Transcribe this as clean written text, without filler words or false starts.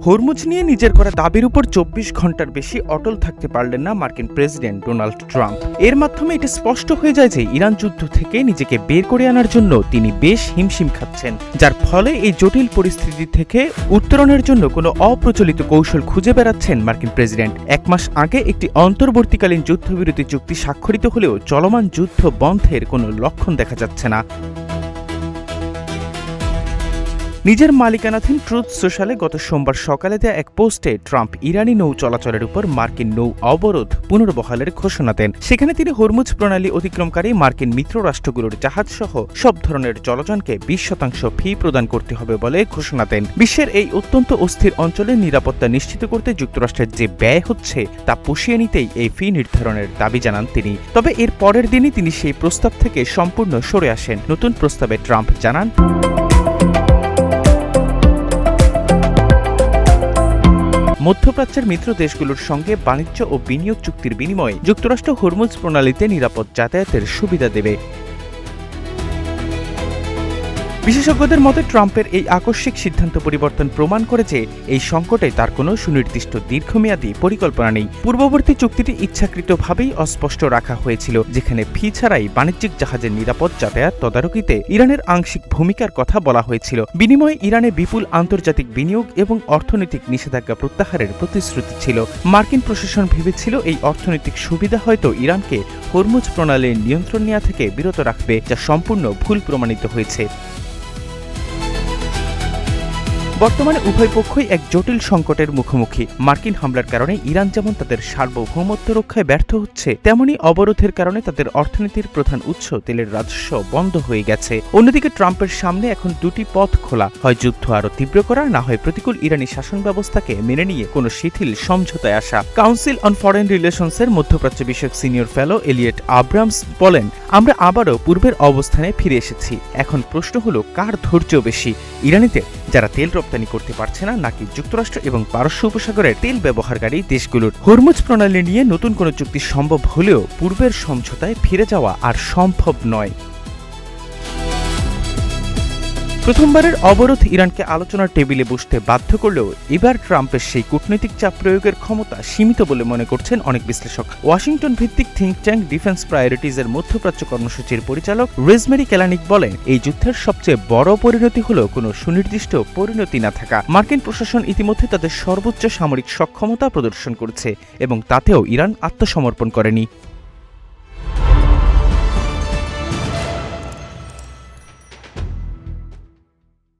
Hormuz নিয়ে নিজের করা দাবির উপর ২৪ ঘন্টার বেশি অটল থাকতে পারলেন না মার্কিন প্রেসিডেন্ট ডোনাল্ড ট্রাম্প। এর মাধ্যমে এটা স্পষ্ট হয়ে যায় যে ইরান যুদ্ধ থেকে নিজেকে বের করে আনার জন্য তিনি বেশ হিমশিম খাচ্ছেন, যার ফলে এই জটিল পরিস্থিতি থেকে উত্তরণের জন্য কোনো অপ্রচলিত কৌশল খুঁজে বেড়াচ্ছেন মার্কিন প্রেসিডেন্ট। ১ মাস আগে একটি অন্তর্বর্তীকালীন যুদ্ধবিরতি চুক্তি স্বাক্ষরিত হলেও চলমান যুদ্ধ বন্ধের কোনো লক্ষণ দেখা যাচ্ছে না। নিজের মালিকানাধীন ট্রুথ সোশ্যালে গত সোমবার সকালে দেয়া এক পোস্টে ট্রাম্প ইরানি নৌ চলাচলের উপর মার্কিন নৌ অবরোধ পুনর্বহালের ঘোষণা দেন। সেখানে তিনি হরমুজ প্রণালী অতিক্রমকারী মার্কিন মিত্র রাষ্ট্রগুলোর জাহাজসহ সব ধরনের জলযানকে ২০% ফি প্রদান করতে হবে বলে ঘোষণা দেন। বিশ্বের এই অত্যন্ত অস্থির অঞ্চলে নিরাপত্তা নিশ্চিত করতে যুক্তরাষ্ট্রের যে ব্যয় হচ্ছে তা পুষিয়ে নিতেই এই ফি নির্ধারণের দাবি জানান তিনি। তবে এর পরের দিনই তিনি সেই প্রস্তাব থেকে সম্পূর্ণ সরে আসেন। নতুন প্রস্তাবে ট্রাম্প জানান, মধ্যপ্রাচ্যের মিত্র দেশগুলোর সঙ্গে বাণিজ্য ও বিনিয়োগ চুক্তির বিনিময়ে যুক্তরাষ্ট্র হরমুজ প্রণালীতে নিরাপদ যাতায়াতের সুবিধা দেবে। বিশেষজ্ঞদের মতে ট্রাম্পের এই আকস্মিক সিদ্ধান্ত পরিবর্তন প্রমাণ করে যে এই সংকটে তার কোনো সুনির্দিষ্ট দীর্ঘমেয়াদী পরিকল্পনা নেই। পূর্ববর্তী চুক্তিটি ইচ্ছাকৃতভাবেই অস্পষ্ট রাখা হয়েছিল, যেখানে ফি ছাড়াই বাণিজ্যিক জাহাজের নিরাপদ যাতায়াত তদারকিতে ইরানের আংশিক ভূমিকার কথা বলা হয়েছিল। বিনিময়ে ইরানে বিপুল আন্তর্জাতিক বিনিয়োগ এবং অর্থনৈতিক নিষেধাজ্ঞা প্রত্যাহারের প্রতিশ্রুতি ছিল। মার্কিন প্রশাসন ভেবেছিল এই অর্থনৈতিক সুবিধা হয়তো ইরানকে হরমুজ প্রণালীর নিয়ন্ত্রণ নেওয়া থেকে বিরত রাখবে, যা সম্পূর্ণ ভুল প্রমাণিত হয়েছে। বর্তমানে উভয় পক্ষই এক জটিল সংকটের মুখোমুখি। মার্কিন হামলার কারণে ইরান যেমন তাদের সার্বভৌমত্ব রক্ষায় ব্যর্থ হচ্ছে, তেমনি অবরোধের কারণে তাদের অর্থনীতির প্রধান উৎস তেলের রাজস্ব বন্ধ হয়ে গেছে। অন্যদিকে ট্রাম্পের সামনে এখন দুটি পথ খোলা, হয় যুদ্ধ আরও তীব্র করা, না হয় প্রতিকূল ইরানি শাসন ব্যবস্থাকে মেনে নিয়ে কোনো শিথিল সমঝোতায় আসা। কাউন্সিল অন ফরেন রিলেশনসের মধ্যপ্রাচ্য বিষয়ক সিনিয়র ফেলো এলিয়েট আব্রামস বলেন, আমরা আবারও পূর্বের অবস্থানে ফিরে এসেছি। এখন প্রশ্ন হলো কার ধৈর্য বেশি, ইরানিদের যারা তেল রপ্তানি করতে পারছে না, নাকি যুক্তরাষ্ট্র এবং পারস্য উপসাগরের তেল ব্যবহারকারী দেশগুলোর। হরমুজ প্রণালী নিয়ে নতুন কোনো চুক্তি সম্ভব হলেও পূর্বের সমঝোতায় ফিরে যাওয়া আর সম্ভব নয়। প্রথমবারের অবরোধ ইরানকে আলোচনার টেবিলে বসতে বাধ্য করলেও এবার ট্রাম্পের সেই কূটনৈতিক চাপ প্রয়োগের ক্ষমতা সীমিত বলে মনে করছেন অনেক বিশ্লেষক। ওয়াশিংটন ভিত্তিক থিঙ্ক ট্যাঙ্ক ডিফেন্স প্রায়োরিটিজের মধ্যপ্রাচ্য কর্মসূচির পরিচালক রোজমেরি কেলানিক বলেন, এই যুদ্ধের সবচেয়ে বড় পরিণতি হল কোনো সুনির্দিষ্ট পরিণতি না থাকা। মার্কিন প্রশাসন ইতিমধ্যে তাদের সর্বোচ্চ সামরিক সক্ষমতা প্রদর্শন করেছে এবং তাতেও ইরান আত্মসমর্পণ করেনি।